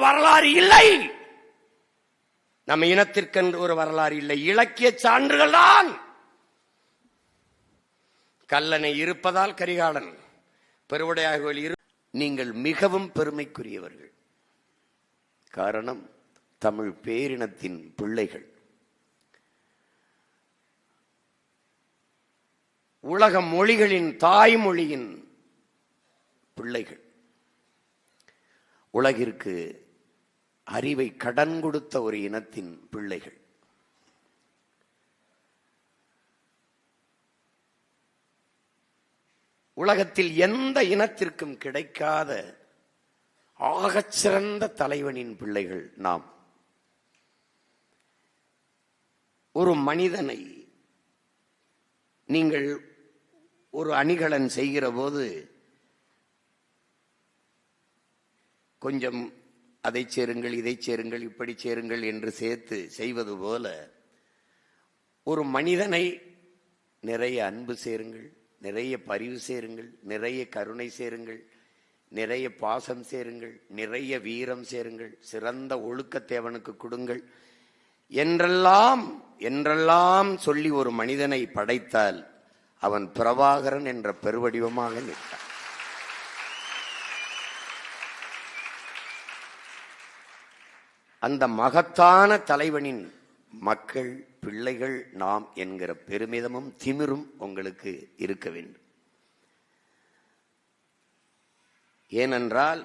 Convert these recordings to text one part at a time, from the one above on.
வரலாறு இல்லை. நம்ம இனத்திற்கென்று ஒரு வரலாறு இல்லை. இலக்கிய சான்றுகள் தான். கல்லணை இருப்பதால் கரிகாலன், பெருவுடையார் கோயில் நீங்கள் மிகவும் பெருமைக்குரியவர்கள். காரணம், தமிழ் பேரினத்தின் பிள்ளைகள். உலக மொழிகளின் தாய்மொழியின் பிள்ளைகள். உலகிற்கு அறிவை கடன் கொடுத்த ஒரு இனத்தின் பிள்ளைகள். உலகத்தில் எந்த இனத்திற்கும் கிடைக்காத ஆகச்சிறந்த தலைவனின் பிள்ளைகள் நாம். ஒரு மனிதனை நீங்கள் ஒரு அணிகலன் செய்கிற போது கொஞ்சம் அதை சேருங்கள், இதை சேருங்கள், இப்படி சேருங்கள் என்று சேர்த்து செய்வது போல ஒரு மனிதனை நிறைய அன்பு சேருங்கள், நிறைய பரிவு சேருங்கள், நிறைய கருணை சேருங்கள், நிறைய பாசம் சேருங்கள், நிறைய வீரம் சேருங்கள், சிறந்த ஒழுக்கத்தேவனுக்கு கொடுங்கள் என்றெல்லாம் என்றெல்லாம் சொல்லி ஒரு மனிதனை படைத்தால் அவன் பிரபாகரன் என்ற பெருவடிவமாக நிற்கிறான். அந்த மகத்தான தலைவனின் மக்கள், பிள்ளைகள் நாம் என்கிற பெருமிதமும் திமிரும் உங்களுக்கு இருக்க வேண்டும். ஏனென்றால்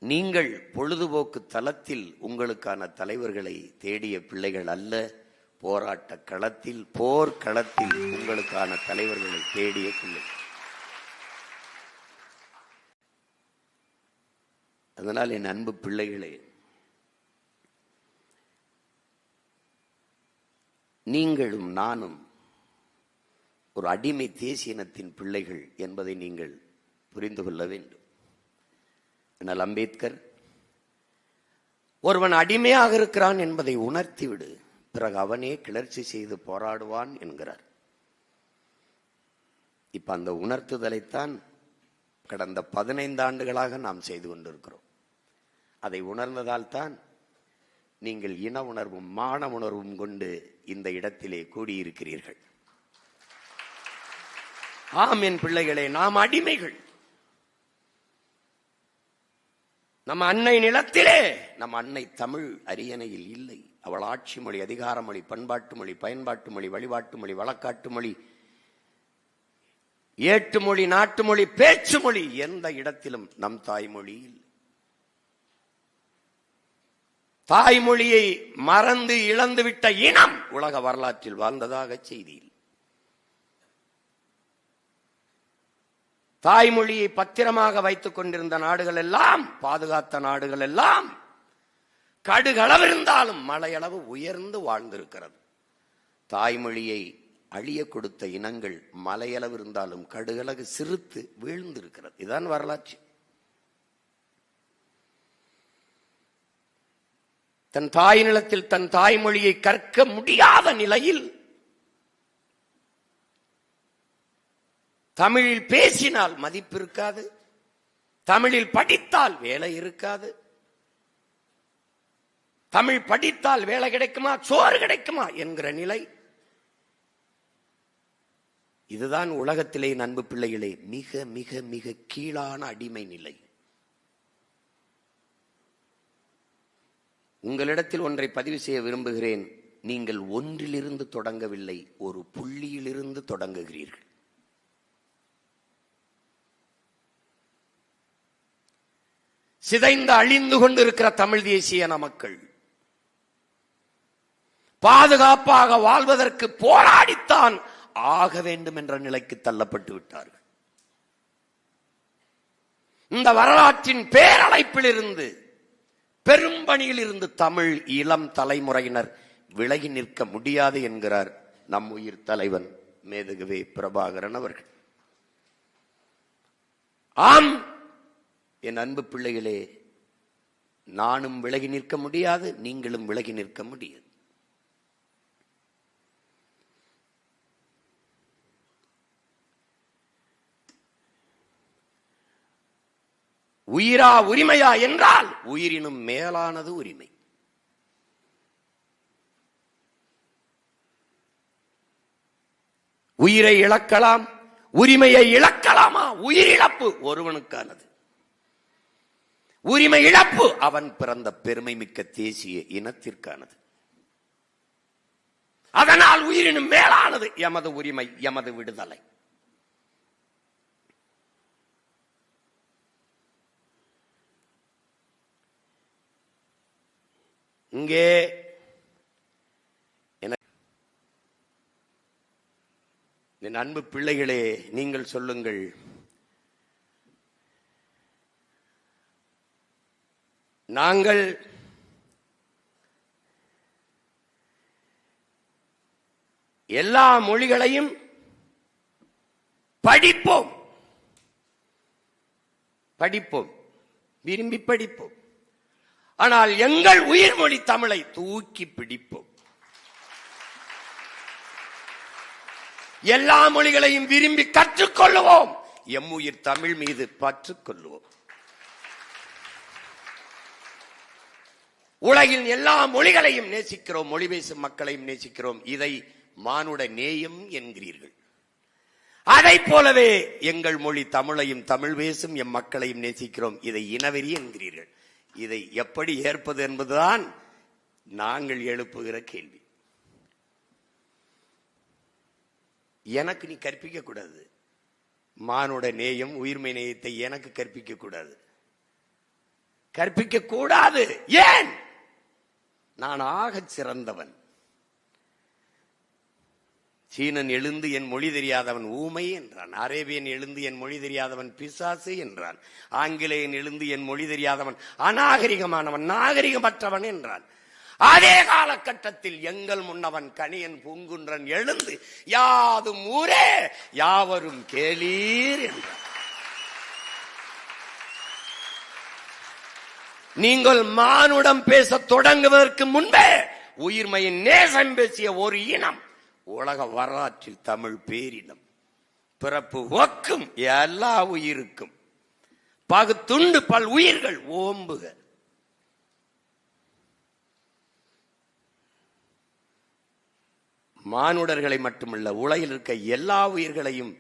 நீங்கள் பொழுதுபோக்கு தளத்தில் உங்களுக்கான தலைவர்களை தேடிய பிள்ளைகள் அல்ல, போராட்ட களத்தில், போர்க்களத்தில் உங்களுக்கான தலைவர்களை தேடிய பிள்ளைகள். அதனால் என் அன்பு பிள்ளைகளே, நீங்களும் நானும் ஒரு அடிமை தேசியனத்தின் பிள்ளைகள் என்பதை நீங்கள் புரிந்து கொள்ள வேண்டும். ஆனால் அம்பேத்கர், ஒருவன் அடிமையாக இருக்கிறான் என்பதை உணர்த்திவிடு, பிறகு அவனே கிளர்ச்சி செய்து போராடுவான் என்கிறார். இப்ப அந்த உணர்த்துதலைத்தான் கடந்த 15 ஆண்டுகளாக நாம் செய்து கொண்டிருக்கிறோம். அதை உணர்ந்ததால் தான் நீங்கள் இன உணர்வும் மான உணர்வும் கொண்டு இந்த இடத்திலே கூடியிருக்கிறீர்கள். ஆம் என் பிள்ளைகளே, நாம் அடிமைகள். நம்ம அன்னை நிலத்திலே, நம் அன்னை தமிழ் அரியணையில் இல்லை. அவள் ஆட்சி மொழி, அதிகார மொழி, பண்பாட்டு மொழி, பயன்பாட்டு மொழி, வழிபாட்டு மொழி, வழக்காட்டு மொழி, ஏட்டு மொழி, நாட்டு மொழி, பேச்சு மொழி, எந்த இடத்திலும் நம் தாய்மொழியில். தாய்மொழியை மறந்து இழந்துவிட்ட இனம் உலக வரலாற்றில் வாழ்ந்ததாக செய்தியில். தாய்மொழியை பத்திரமாக வைத்துக் கொண்டிருந்த நாடுகள் எல்லாம், பாதுகாத்த நாடுகள் எல்லாம் கடுகளவு இருந்தாலும் மலையளவு உயர்ந்து வாழ்ந்திருக்கிறது. தாய்மொழியை அழிய கொடுத்த இனங்கள் மலையளவு இருந்தாலும் கடுகளவு சிறுத்து வீழ்ந்திருக்கிறது. இதுதான் வரலாற்று. தன் தாய் நிலத்தில் தன் தாய்மொழியை கற்க முடியாத நிலையில் தமிழில் பேசினால் மதிப்பு இருக்காது, தமிழில் படித்தால் வேலை இருக்காது, தமிழ் படித்தால் வேலை கிடைக்குமா, சோறு கிடைக்குமா என்கிற நிலை. இதுதான் உலகத்திலே அன்பு பிள்ளைகளே மிக மிக மிக கீழான அடிமை நிலை. உங்களிடத்தில் ஒன்றை பதிவு செய்ய விரும்புகிறேன். நீங்கள் ஒன்றிலிருந்து தொடங்கவில்லை, ஒரு புள்ளியிலிருந்து தொடங்குகிறீர்கள். சிதைந்து அழிந்து கொண்டிருக்கிற தமிழ் தேசிய மக்கள் பாதுகாப்பாக வாழ்வதற்கு போராடித்தான் ஆக வேண்டும் என்ற நிலைக்கு தள்ளப்பட்டு விட்டார்கள். இந்த வரலாற்றின் பேரழைப்பில் இருந்து, பெரும்பணியில் இருந்து தமிழ் இளம் தலைமுறையினர் விலகி நிற்க முடியாது என்கிறார் நம் உயிர் தலைவன் மேதகுவே பிரபாகரன் அவர்கள். ஆம் என் அன்பு பிள்ளைகளே, நானும் விலகி நிற்க முடியாது, நீங்களும் விலகி நிற்க முடியாது. உயிரா உரிமையா என்றால் உயிரினும் மேலானது உரிமை. உயிரை இழக்கலாம், உரிமையை இழக்கலாமா? உயிரிழப்பு ஒருவனுக்கானது. உரிமை இழப்பு அவன் பிறந்த பெருமை மிக்க தேசிய இனத்திற்கானது. அதனால் உயிரினும் மேலானது எமது உரிமை, எமது விடுதலை. இங்கே என் அன்பு பிள்ளைகளே, நீங்கள் சொல்லுங்கள், நாங்கள் எல்லா மொழிகளையும் படிப்போம், விரும்பி படிப்போம். ஆனால் எங்கள் உயிர்மொழி தமிழை தூக்கி பிடிப்போம். எல்லா மொழிகளையும் விரும்பி கற்றுக்கொள்ளுவோம், எம் உயிர் தமிழ் மீது பற்றுக்கொள்ளுவோம். உலகில் எல்லா மொழிகளையும் நேசிக்கிறோம், மொழி பேசும் மக்களையும் நேசிக்கிறோம். இதை மானுட நேயம் என்கிறீர்கள். அதை போலவே எங்கள் மொழி தமிழையும் தமிழ் பேசும் எம் மக்களையும் நேசிக்கிறோம், இதை இனவெறி என்கிறீர்கள். இதை எப்படி ஏற்பது என்பதுதான் நாங்கள் எழுப்புகிற கேள்வி. எனக்கு நீ கற்பிக்க கூடாது, மானுட நேயம் உயிர்மை நேயத்தை எனக்கு கற்பிக்க கூடாது, கற்பிக்க கூடாது. ஏன்? நான் ஆகச் சிறந்தவன். சீனன் எழுந்து என் மொழி தெரியாதவன் ஊமை என்றான், அரேபியன் எழுந்து என் மொழி தெரியாதவன் பிசாசு என்றான், ஆங்கிலேயன் எழுந்து என் மொழி தெரியாதவன் அநாகரிகமானவன், நாகரிகமற்றவன் என்றான். அதே காலகட்டத்தில் எங்கள் முன்னவன் கணியன் பூங்குன்றன் எழுந்து யாதும் ஊரே யாவரும் கேளீர் என்றான். நீங்கள் மானுடம் பேச தொடங்குவதற்கு முன்பே உயிர்மையின் நேசம் பேசிய ஒரு இனம் உலக வரலாற்றில் தமிழ் பேரினம். பிறப்பு ஒக்கும் எல்லா உயிருக்கும் பகுத்துண்டு பல் உயிர்கள் ஓம்புக. மானுடர்களை மட்டுமல்ல, உலகில் இருக்க எல்லா உயிர்களையும்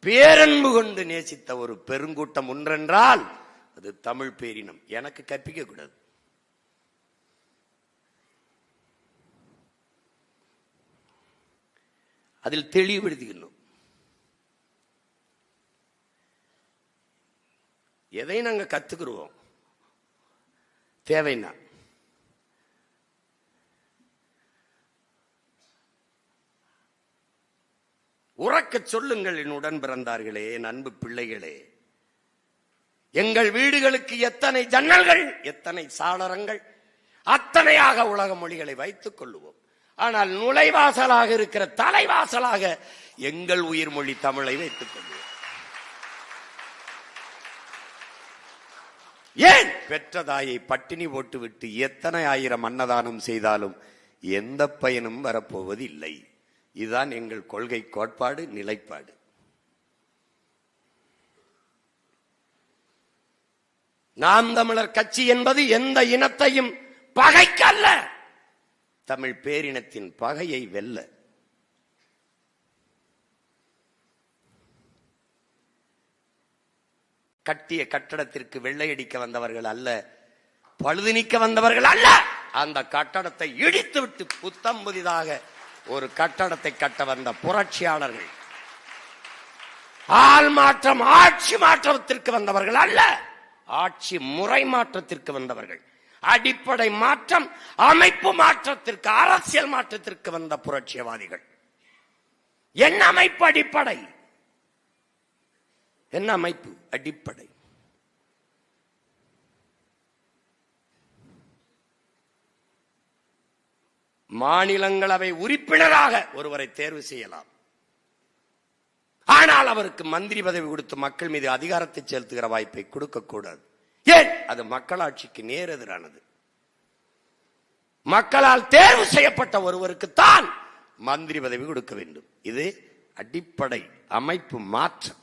பேரன்பு கொண்டு நேசித்த ஒரு பெருங்கூட்டம் ஒன்றென்றால் அது தமிழ் பேரினம். எனக்கு கற்பிக்க கூடாது. அதில் தெளிவுபடுத்திக்கணும். எதை நாங்க கத்துக்கிறோம் தேவைன்னா, உறக்க சொல்லுங்கள் என் உடன் பிறந்தார்களே, என் அன்பு பிள்ளைகளே, எங்கள் வீடுகளுக்கு எத்தனை ஜன்னல்கள், எத்தனை சாளரங்கள், அத்தனையாக உலக மொழிகளை வைத்துக் கொள்ளுவோம். ஆனால் நுழைவாசலாக இருக்கிற தலைவாசலாக எங்கள் உயிர் மொழி தமிழை வைத்துக் கொள்வோம். ஏன்? பெற்ற தாயை பட்டினி போட்டுவிட்டு எத்தனை ஆயிரம் அன்னதானம் செய்தாலும் எந்த பயனும் வரப்போவது இல்லை. இதுதான் எங்கள் கொள்கை, கோட்பாடு, நிலைப்பாடு. நாம் தமிழர் கட்சி என்பது எந்த இனத்தையும் பகைக்கல்ல, தமிழ் பேரினத்தின் பகையை வெல்ல. கட்டிய கட்டடத்திற்கு வெள்ளையடிக்க வந்தவர்கள் அல்ல, பழுது நீக்க வந்தவர்கள் அல்ல. அந்த கட்டடத்தை இடித்துவிட்டு புத்தம் புதிதாக ஒரு கட்டடத்தை கட்ட வந்த புரட்சியாளர்கள். ஆள் மாற்றம், ஆட்சி மாற்றத்திற்கு வந்தவர்கள் அல்ல, ஆட்சி முறை மாற்றத்திற்கு வந்தவர்கள். அடிப்படை மாற்றம், அமைப்பு மாற்றத்திற்கு, அரசியல் மாற்றத்திற்கு வந்த புரட்சியவாதிகள். என்ன அமைப்பு? அடிப்படை. என்ன அமைப்பு? அடிப்படை. மாநிலங்களவை உறுப்பினராக ஒருவரை தேர்வு செய்யலாம். ஆனால் அவருக்கு மந்திரி பதவி கொடுத்து மக்கள் மீது அதிகாரத்தை செலுத்துகிற வாய்ப்பை கொடுக்க கூடாது. ஏன்? அது மக்களாட்சிக்கு நேர் எதிரானது. மக்களால் தேர்வு செய்யப்பட்ட ஒருவருக்கு தான் மந்திரி பதவி கொடுக்க வேண்டும். இது அடிப்படை அமைப்பு மாற்றம்.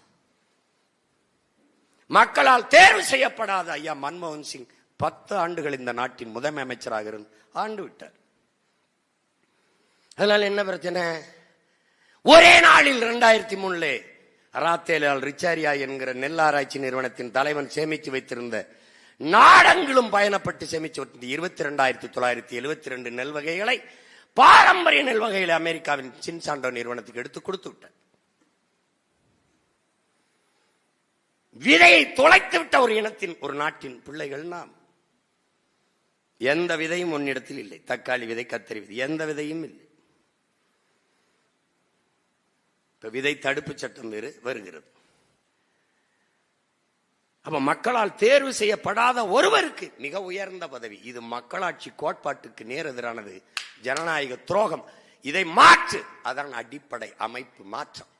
மக்களால் தேர்வு செய்யப்படாத ஐயா மன்மோகன் சிங் 10 ஆண்டுகள் இந்த நாட்டின் முதன்மை அமைச்சராக இருந்து ஆண்டு விட்டார். அதனால என்ன பிரச்சனை? ஒரே நாளில் 2003 ராத்தேலால் ரிச்சாரியா என்கிற நெல்லாராய்ச்சி நிறுவனத்தின் தலைவன் சேமித்து வைத்திருந்த நாடெங்கிலும் பயணப்பட்டு சேமித்து 22,972 நெல் வகைகளை பாரம்பரிய நெல் வகைகளை அமெரிக்காவின் சின்சாண்டோ நிறுவனத்துக்கு எடுத்து கொடுத்து விட்டார். விதையை தொலைத்து விட்ட ஒரு இனத்தின் ஒரு நாட்டின் பிள்ளைகள் நாம். எந்த விதையும் உன்னிடத்தில் இல்லை. தக்காளி விதை, கத்தரி விதை, எந்த விதையும் இல்லை. இப்ப விதை தடுப்பு சட்டம் வருகிறது. அப்ப மக்களால் தேர்வு செய்யப்படாத ஒருவருக்கு மிக உயர்ந்த பதவி. இது மக்களாட்சி கோட்பாட்டுக்கு நேர் எதிரானது, ஜனநாயக துரோகம். இதை மாற்று. அதன் அடிப்படை அமைப்பு மாற்றம்.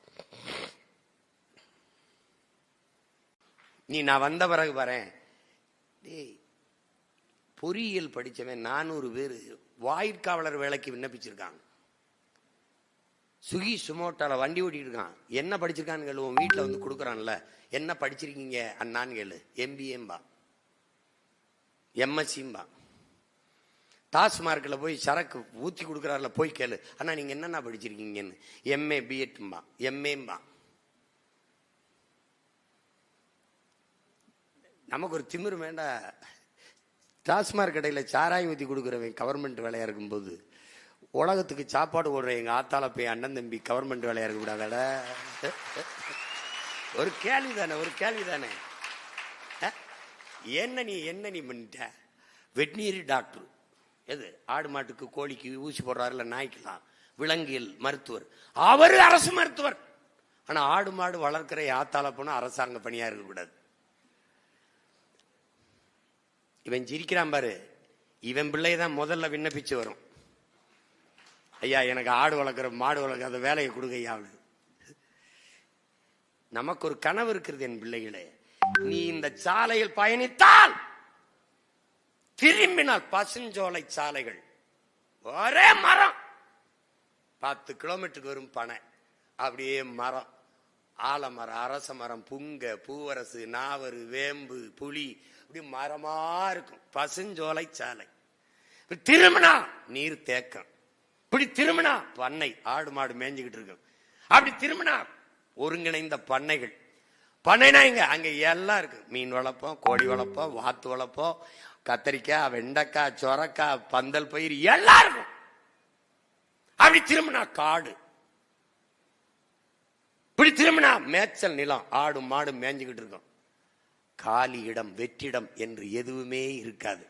நீ நான் வந்த பிறகு வரேன், பொறியியல் படிச்சவன் 400 பேர் வாயிற்காவலர் வேலைக்கு விண்ணப்பிச்சிருக்காங்க. சுகி சுமோட்டால வண்டி ஓட்டிட்டு இருக்கான். என்ன படிச்சிருக்கான்னு கேளு. உன் வீட்டுல வந்து கொடுக்குறான்ல, என்ன படிச்சிருக்கீங்க அண்ணான்னு கேளு. MBA MSc. டாஸ்மார்க்ல போய் சரக்கு ஊத்தி கொடுக்குறாருல, போய் கேளு, அண்ணா நீங்க என்னென்ன படிச்சிருக்கீங்கன்னு. MA B.Ed MA. நமக்கு ஒரு திமிரு வேண்டா. டாஸ்மார்க் கடையில சாராயம் ஊத்தி கொடுக்குறவன் கவர்மெண்ட் வேலையா இருக்கும்போது உலகத்துக்கு சாப்பாடு போடுற எங்க ஆத்தால போய் அண்ணன் தம்பி கவர்மெண்ட் வேலையா இருக்க கூடாதட? ஒரு கேள்விதானே, ஒரு கேள்விதானே. என்ன நீ பண்ணிட்ட? வெட்னரி டாக்டர், எது ஆடு மாட்டுக்கு கோழிக்கு ஊசி போடுறாருல, நாய்க்கலாம், விலங்கியல் மருத்துவர், அவரு அரசு மருத்துவர். ஆனா ஆடு மாடு வளர்க்கிற ஆத்தால போனா அரசாங்க பணியா இருக்க கூடாது. இவன் சிரிக்கிறான் பாரு, இவன் பிள்ளைதான் முதல்ல விண்ணப்பிச்சு வரும். ஐயா எனக்கு ஆடு வளர்க்குற மாடு வளர்க்குற அந்த வேலையை கொடுங்க ஐயா. நமக்கு ஒரு கனவு இருக்கிறது என் பிள்ளைகளே. நீ இந்த சாலையில் பயணித்தால், திரும்பினால் பசுஞ்சோலை சாலைகள், ஒரே மரம், 10 கிலோமீட்டருக்கு வரும் பனை, அப்படியே மரம், ஆலமரம், அரச மரம், புங்க, பூவரசு, நாவரு, வேம்பு, புளி, அப்படி மரமா இருக்கும். பசுஞ்சோலை சாலை. திரும்பினா நீர் தேக்கம், இப்படி திரும்பினா பண்ணை, ஆடு மாடு மேய்ஞ்சுக்கிட்டு இருக்கும். அப்படி திரும்பினா ஒருங்கிணைந்த பண்ணைகள். பண்ணைனா இங்க அங்க எல்லாம் இருக்கு. மீன் வளர்ப்போம், கோழி வளர்ப்போம், வாத்து வளர்ப்போம், கத்தரிக்காய், வெண்டைக்காய், சொரக்காய், பந்தல் பயிர் எல்லாம் இருக்கும். அப்படி திரும்பினா காடு, இப்படி திரும்பினா மேய்ச்சல் நிலம், ஆடு மாடு மேய்ஞ்சுக்கிட்டு இருக்கும். காலி இடம், வெற்றிடம் என்று எதுவுமே இருக்காது.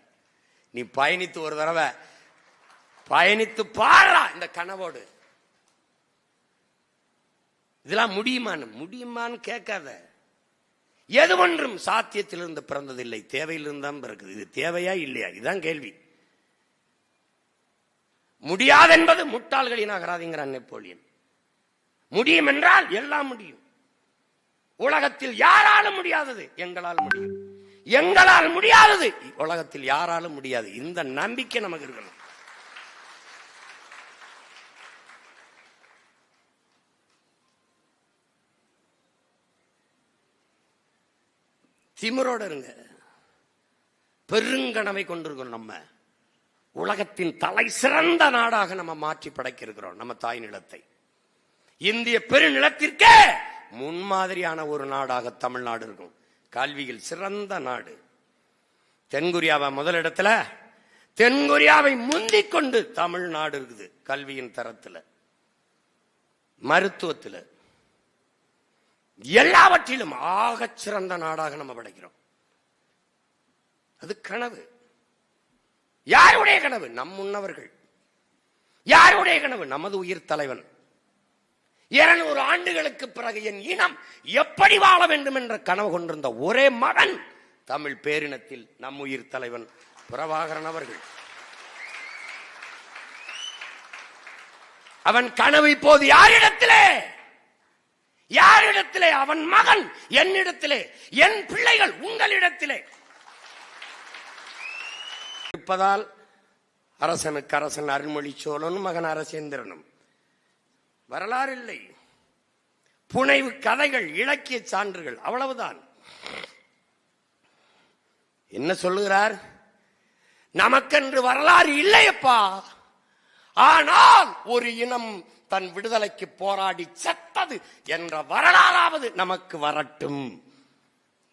நீ பயணித்து ஒரு தடவை பயணித்து பாரா இந்த கனவோடு. இதெல்லாம் முடியுமான்னு கேட்காத. எது ஒன்றும் சாத்தியத்திலிருந்து பிறந்ததில்லை, தேவையிலிருந்து தான் பிறகுது. இது தேவையா இல்லையா? இதுதான் கேள்வி. முடியாது என்பது முட்டாள்களின் அகராதிங்கிறான் நெப்போலியன். முடியும் என்றால் எல்லாம் முடியும். உலகத்தில் யாராலும் முடியாதது எங்களால் முடியும், எங்களால் முடியாதது உலகத்தில் யாராலும் முடியாது. இந்த நம்பிக்கை நமக்கு இருக்கணும். திமிரோட இருங்க. பெருங்கனவை கொண்டிருக்கிறோம். நம்ம உலகத்தின் தலை சிறந்த நாடாக நம்ம மாற்றி படைக்க இருக்கிறோம் நம்ம தாய் நிலத்தை. இந்திய பெருநிலத்திற்கே முன்மாதிரியான ஒரு நாடாக தமிழ்நாடு இருக்கும். கல்வியில் சிறந்த நாடு. தென்கொரியாவை முதலிடத்துல, தென்கொரியாவை முந்திக் கொண்டு தமிழ்நாடு இருக்குது. கல்வியின் தரத்துல, மருத்துவத்தில், எல்லாவற்றிலும் ஆகச் சிறந்த நாடாக நம்ம படைக்கிறோம். அது கனவு. யாருடைய கனவு? நம் முன்னவர்கள். யாருடைய கனவு? நமது உயிர் தலைவன். 200 ஆண்டுகளுக்கு பிறகு என் இனம் எப்படி வாழ வேண்டும் என்ற கனவு கொண்டிருந்த ஒரே மகன் தமிழ் பேரினத்தில் நம் உயிர் தலைவன் பிரபாகரன் அவர்கள். அவன் கனவு இப்போது யாரிடத்திலே? யாரிடத்திலே? அவன் மகன் என்னிடத்திலே, என் பிள்ளைகள் உங்களிடத்திலே இருப்பதால் அரசனுக்கு அரசன் அருள்மொழி சோழனும் மகன் அரசேந்திரனும். வரலாறு இல்லை, புனைவு கதைகள், இலக்கிய சான்றுகள், அவ்வளவுதான். என்ன சொல்லுகிறார்? நமக்கென்று வரலாறு இல்லையப்பா, ஆனால் ஒரு இனம் தன் விடுதலைக்கு போராடி செத்தது என்ற வரலாறாவது நமக்கு வரட்டும்.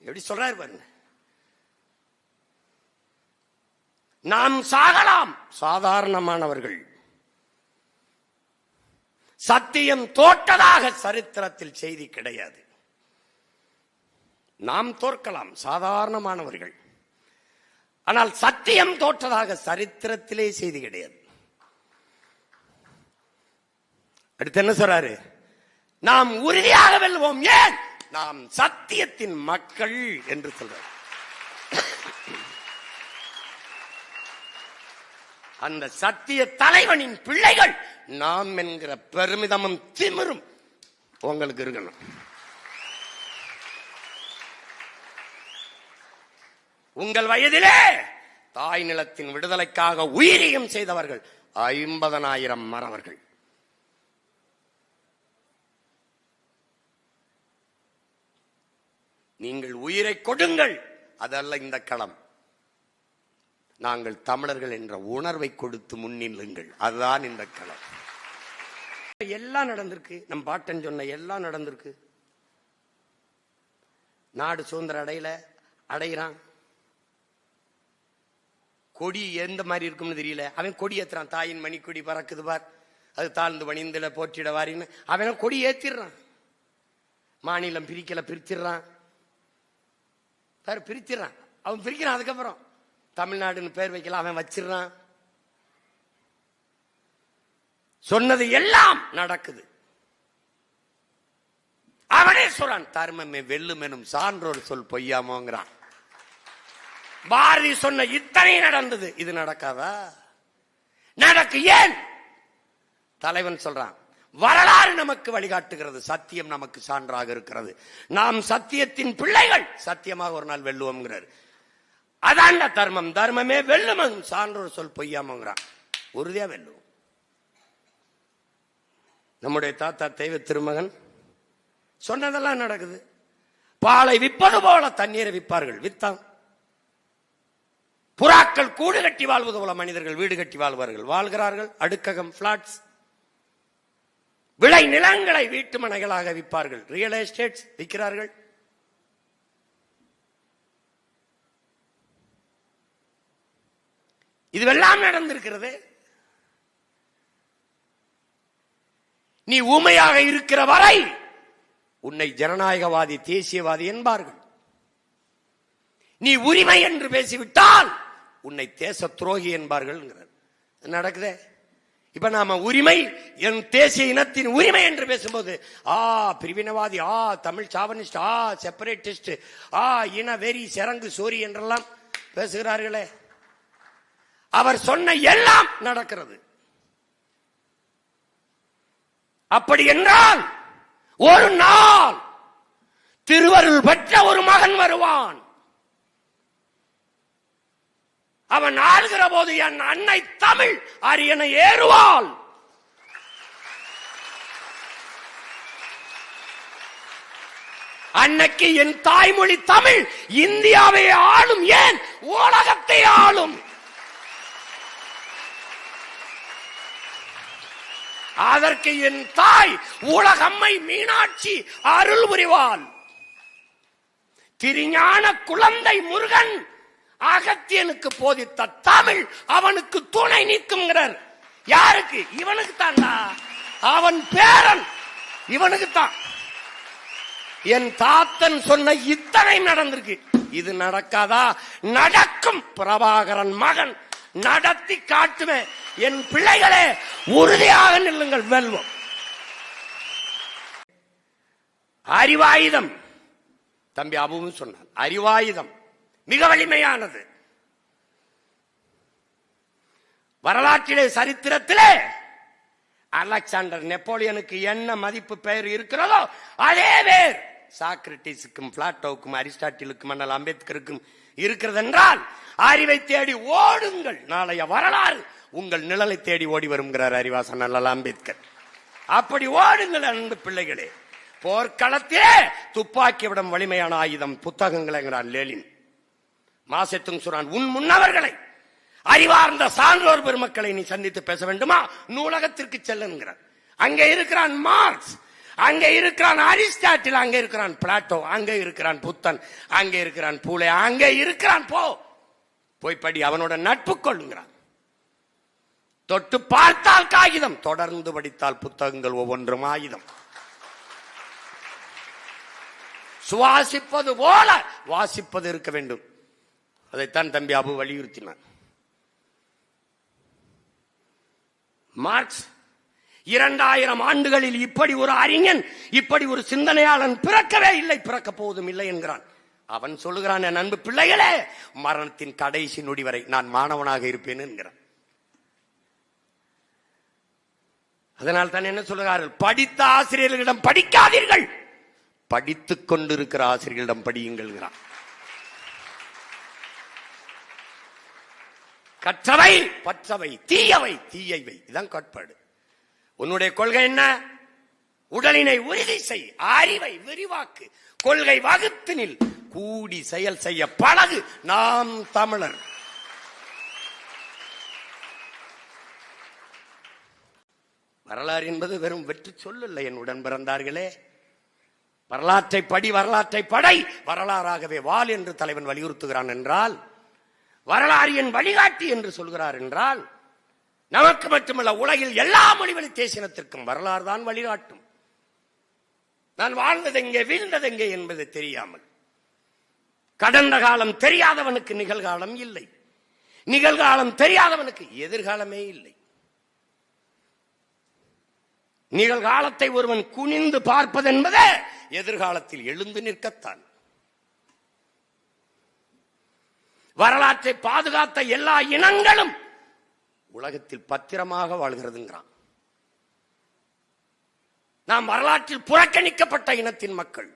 எப்படி சொல்றாரு பாருங்க. நாம் சாகலாம், சாதாரணமானவர்கள். சத்தியம் தோற்றதாக சரித்திரத்தில் செய்தி கிடையாது. நாம் தோற்கலாம், சாதாரணமானவர்கள். ஆனால் சத்தியம் தோற்றதாக சரித்திரத்திலே செய்தி கிடையாது. அடுத்து என்ன சொல்றாரு? நாம் உறுதியாக வெல்வோம். ஏன்? நாம் சத்தியத்தின் மக்கள் என்று சொல்றார். அந்த சத்திய தலைவனின் பிள்ளைகள் நாம் என்கிற பெருமிதமும் திமிரும் உங்களுக்கு இருக்கணும். உங்கள் வயதிலே தாய் நிலத்தின் விடுதலைக்காக உயிரியம் செய்தவர்கள் 50,000 மறவர்கள். நீங்கள் உயிரை கொடுங்கள், அதல்ல இந்த களம். நாங்கள் தமிழர்கள் என்ற உணர்வை கொடுத்து முன்னில்லுங்கள், அதுதான் இந்த களம். எல்லாம் நடந்திருக்கு. நம் பாட்டன் சொன்ன எல்லாம் நடந்திருக்கு. நாடு சுதந்திர அடைகிறான். கொடி எந்த மாதிரி இருக்கும்னு தெரியல. அவன் கொடி ஏத்துறான். தாயின் மணிக்கொடி பறக்குது பார், அது தாழ்ந்து பணிந்துல போற்றிட வாரின்னு அவன் கொடி ஏத்திடுறான். மாநிலம் பிரிக்கல, பிரிச்சிடறான். பிரிச்சிடறான். அவன் பிரிக்கிறான். அதுக்கப்புறம் தமிழ்நாடுன்னு பேர் வைக்கலாம், அவன் வச்சிடறான். சொன்னது எல்லாம் நடக்குது. அவனே சொல்றான், தர்மமே வெல்லும் எனும் சான்றோர் சொல் பொய்யாமோங்கிறான். பாரதி சொன்ன இத்தனை நடந்தது, இது நடக்காதா? நடக்கு. ஏன்? தலைவன் சொல்றான், வரலாறு நமக்கு வழிகாட்டுகிறது, சத்தியம் நமக்கு சான்றாக இருக்கிறது. நாம் சத்தியத்தின் பிள்ளைகள், சத்தியமாக ஒரு நாள் வெல்லுவோம்ங்கிறார். அதான்டா தர்மம். தர்மமே வெல்லும் சான்றோர் சொல் பொய்யாமோங்கிறான். உறுதியா வெல்லுவோம். நம்முடைய தாத்தா தெய்வ திருமகன் சொன்னதெல்லாம் நடக்குது. பாலை விற்பது போல தண்ணீரை விற்பார்கள், வித்தான். புறாக்கள் கூடு கட்டி வாழ்வது போல மனிதர்கள் வீடு கட்டி வாழ்வார்கள், வாழ்கிறார்கள். அடுக்ககம், பிளாட்ஸ், விளை நிலங்களை வீட்டு மனைகளாக விற்பார்கள், ரியல் எஸ்டேட்ஸ் விற்கிறார்கள். இதுவெல்லாம் நடந்திருக்கிறது. நீ ஊமையாக இருக்கிற வரை உன்னை ஜனநாயகவாதி, தேசியவாதி என்பார்கள். நீ உரிமை என்று பேசிவிட்டால் உன்னை தேச துரோகி என்பார்கள். நடக்குதே. இப்ப நாம உரிமை, என் தேசிய இனத்தின் உரிமை என்று பேசும்போது பிரிவினவாதி, தமிழ் சாவனிஸ்ட், செப்பரேட்டிஸ்ட், இன வெறி, செரங்கு சோரி என்றெல்லாம் பேசுகிறார்களே. அவர் சொன்ன எல்லாம் நடக்கிறது. அப்படி என்றால் ஒரு நாள் திருவருள் பெற்ற ஒரு மகன் வருவான். அவன் ஆளுகிற போது என் அன்னை தமிழ் அரியணை ஏறுவாள். அன்னைக்கு என் தாய்மொழி தமிழ் இந்தியாவை ஆளும், ஏன் உலகத்தை ஆளும். அதற்கு என் தாய் உலகம்மை மீனாட்சி அருள் புரிவாள். திருஞான குழந்தை முருகன் அகத்தியனுக்கு போதித்த தமிழ் அவனுக்கு துணை நிற்குங்கிறார். யாருக்கு? இவனுக்கு தான்டா. அவன் பேரன் இவனுக்கு தான். என் தாத்தன் சொன்ன இத்தனை நடந்திருக்கு. இது நடக்காதா? நடக்கும். பிரபாகரன் மகன் நடத்தி காட்டுவேன். என் பிள்ளைகளே, உறுதியாக நில்லுங்கள், வெல்வோம். அறிவாயுதம், தம்பி அபுவும் சொன்னான், அறிவாயுதம் மிக வலிமையானது. வரலாற்றிலே, சரித்திரத்திலே அலெக்சாண்டர் நெப்போலியனுக்கு என்ன மதிப்பு பெயர் இருக்கிறதோ அதே பேர் சாக்ரட்டிஸுக்கும், பிளாட்டோவுக்கும், அரிஸ்டாட்டிலுக்கும், அண்ணல் அம்பேத்கருக்கும் இருக்கிறது என்றால் அறிவை தேடி ஓடுங்கள். நாளைய வரலாறு உங்கள் நிழலை தேடி ஓடி வருங்கிறார் அறிவாசன் அண்ணல் அம்பேத்கர். அப்படி ஓடுங்கள் அன்பு பிள்ளைகளே. போர்க்களத்திலே துப்பாக்கி விடம் வலிமையான ஆயுதம் புத்தகங்கள் என்கிறார் லேலின். மாசெத்துங் சொல்றான், உன் முன்னவர்களை அறிவார்ந்த சான்றோர் பெருமக்களை நீ சந்தித்து பேச வேண்டுமா, நூலகத்திற்கு செல்லுங்கிறான். அங்கே இருக்கிறான் மார்க்ஸ், அங்கே இருக்கிறான் அரிஸ்டாட்டில், அங்கே இருக்கிறான் பிளாட்டோ, அங்கே இருக்கிறான் புத்தன், அங்கே இருக்கிறான் பூலே, அங்கே இருக்கிறான், போய் படி, அவனோட நட்பு கொள்ளுங்கிறான். தொட்டு பார்த்தால் காகிதம், தொடர்ந்து படித்தால் புத்தகங்கள் ஒவ்வொன்றும் ஆயுதம். சுவாசிப்பது போல வாசிப்பது இருக்க வேண்டும். அதைத்தான் தம்பி அபு வலியுறுத்தினான். மார்க்ஸ் 2000 ஆண்டுகளில் இப்படி ஒரு அறிஞன், இப்படி ஒரு சிந்தனையாளன் பிறக்கவே இல்லை, பிறக்க போவதும் இல்லை என்கிறான். அவன் சொல்லுகிறான், என் அன்பு பிள்ளைகளே, மரணத்தின் கடைசி நொடி வரை நான் மாணவனாக இருப்பேன் என்கிறான். அதனால் தான் என்ன சொல்லுகிறார்கள், படித்த ஆசிரியர்களிடம் படிக்காதீர்கள், படித்துக் கொண்டிருக்கிற ஆசிரியர்களிடம் படியுங்கள். கற்றவை பற்றவை, தீயவை தீயவை, இதான் கோட்பாடு. உன்னுடைய கொள்கை என்ன? உடலினை உறுதி செய், அறிவை விரிவாக்கு, கொள்கை வகுத்து நில், கூடி செயல் செய்ய பழகு. நாம் தமிழர். வரலாறு என்பது வெறும் வெற்றி சொல்லல என் உடன் பிறந்தார்களே. வரலாற்றை படி, வரலாற்றை படை, வரலாறாகவே வாழ் என்று தலைவன் வலியுறுத்துகிறான் என்றால், வரலாறு என் வழிகாட்டி என்று சொல்கிறார் என்றால், நமக்கு மட்டுமல்ல உலகில் எல்லா மொழிவழி தேசினத்திற்கும் வரலாறு தான் வழிகாட்டும். நான் வாழ்ந்தது எங்கே, வீழ்ந்தது எங்கே என்பது தெரியாமல், கடந்த காலம் தெரியாதவனுக்கு நிகழ்காலம் இல்லை, நிகழ்காலம் தெரியாதவனுக்கு எதிர்காலமே இல்லை. நிகழ்காலத்தை ஒருவன் குனிந்து பார்ப்பது என்பதே எதிர்காலத்தில் எழுந்து நிற்கத்தான். வரலாற்றை பாதுகாத்த எல்லா இனங்களும் உலகத்தில் பத்திரமாக வாழ்கிறதுங்கிறான். நாம் வரலாற்றில் புறக்கணிக்கப்பட்ட இனத்தின் மக்கள்.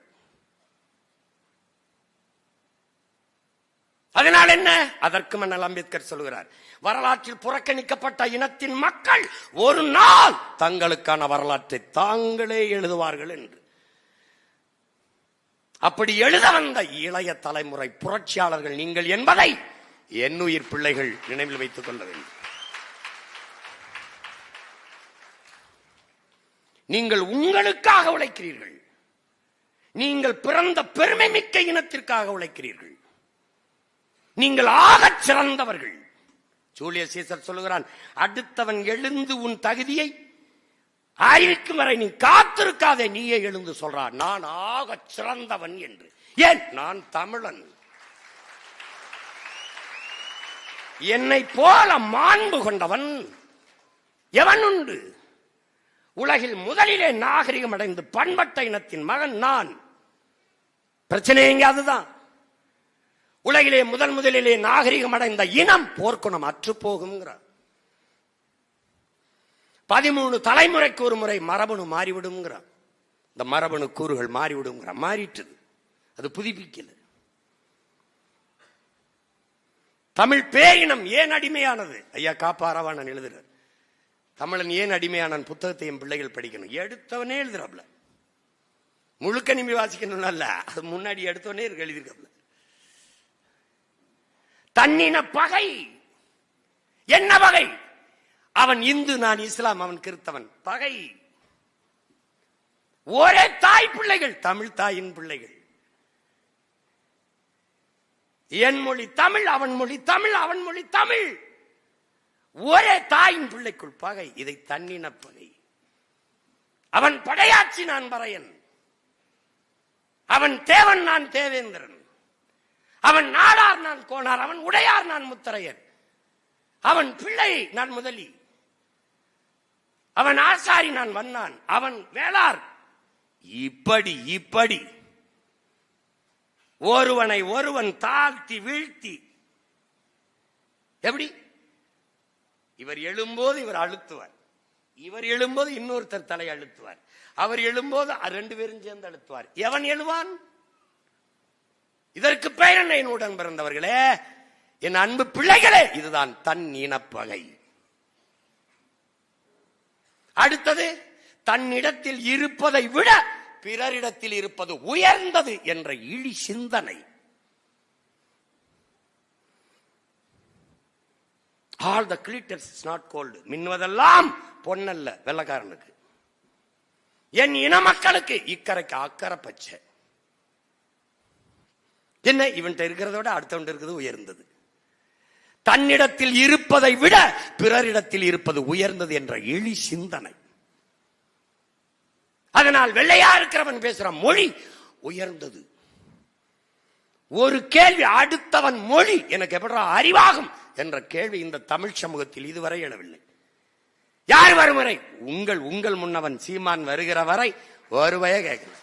அதனால் என்ன? அதற்கு மன்னர் அம்பேத்கர் சொல்கிறார், வரலாற்றில் புறக்கணிக்கப்பட்ட இனத்தின் மக்கள் ஒரு நாள் தங்களுக்கான வரலாற்றை தாங்களே எழுதுவார்கள் என்று. அப்படி எழுத வந்த இளைய தலைமுறை புரட்சியாளர்கள் நீங்கள் என்பதை என்னுயிர் பிள்ளைகள் நினைவில் வைத்துக் கொள்ள வேண்டும். நீங்கள் உங்களுக்காக உழைக்கிறீர்கள், நீங்கள் பிறந்த பெருமை மிக்க இனத்திற்காக உழைக்கிறீர்கள், நீங்கள் ஆகச் சிறந்தவர்கள். ஜூலியஸ் சீசர் சொல்லுகிறான், அடுத்தவன் எழுந்து உன் தகுதியை அறிவிக்கும் வரை நீ காத்திருக்காதே, நீயே எழுந்து சொல்றார் நான் ஆகச் சிறந்தவன் என்று. ஏன்? நான் தமிழன். என்னை போல மாண்பு கொண்டவன் எவன் உண்டு? உலகில் முதலிலே நாகரிகம் அடைந்து பண்பட்ட இனத்தின் மகன் நான். பிரச்சனை எங்க? அதுதான். உலகிலே முதலிலே நாகரிகம் அடைந்த இனம் போர்க்குணம் அற்று போகுங்கிறார். 13 தலைமுறைக்கு ஒரு முறை மரபணு மாறிவிடுங்கிறார். இந்த மரபணு கூறுகள் மாறிவிடுங்கிறார். மாறிட்டது, அது புதுப்பிக்கல. தமிழ் பேரினம் ஏன் அடிமையானது? ஐயா காப்பாரவாணன் எழுதுறார், தமிழன் ஏன் அடிமையான புத்தகத்தை என் பிள்ளைகள் படிக்கணும். எடுத்தவனே எழுதுறாப்ல, முழுக்க நிமி வாசிக்கணும் அல்ல, அது முன்னாடி எடுத்தவனே எழுதியிருக்காப்ல. தன்னின பகை என்ன பகை? அவன் இந்து, நான் இஸ்லாம், அவன் கிறிஸ்தவன். பகை. ஒரே தாய் பிள்ளைகள், தமிழ் தாயின் பிள்ளைகள். என் மொழி தமிழ், அவன் மொழி தமிழ், அவன் மொழி தமிழ். ஒரே தாயின் பிள்ளைக்குள் பகை. இதை தன்னின பகை. அவன் படையாட்சி, நான் பறையன். அவன் தேவன், நான் தேவேந்திரன். அவன் நாடார், நான் கோனார். அவன் உடையார், நான் முத்தரையர். அவன் பிள்ளை, நான் முதலி. அவன் ஆசாரி, நான் வண்ணான். அவன் வேளார். இப்படி ஒருவனை ஒருவன் தாழ்த்தி வீழ்த்தி, எப்படி? இவர் எழும்போது இவர் அழுத்துவார், இவர் எழும்போது இன்னொருத்தர் தலை அழுத்துவார், அவர் எழும்போது 2 பேரும் சேர்ந்து அழுத்துவார். எவன் எழுவான்? இதற்கு பெயர் என்ன? என்னுடன் பிறந்தவர்களே, என் அன்பு பிள்ளைகளே, இதுதான் தன் இனப்பகை. அடுத்தது, தன்னிடத்தில் இருப்பதை விட பிறரிடத்தில் இருப்பது உயர்ந்தது என்ற இழி சிந்தனை. All the glitters is not gold. மின்னுவதெல்லாம் பொன்னல்ல வெள்ளக்காரனுக்கு. என் இன மக்களுக்கு இக்கரைக்கு அக்கறை பச்சை. என்ன இவன்கிட்ட இருக்கிறத விட அடுத்தவன் இருக்கிறது உயர்ந்தது. தன்னிடத்தில் இருப்பதை விட பிறரிடத்தில் இருப்பது உயர்ந்தது என்ற எளி சிந்தனை. அதனால் வெள்ளையா இருக்கிறவன் பேசுற மொழி உயர்ந்தது. ஒரு கேள்வி, அடுத்தவன் மொழி எனக்கு எப்படி அறிவாகும் என்ற கேள்வி இந்த தமிழ் சமூகத்தில் இதுவரை எழவில்லை. யார் வரும் வரை? உங்கள் முன்னவன் சீமான் வருகிற வரை ஒருவையே கேட்கல.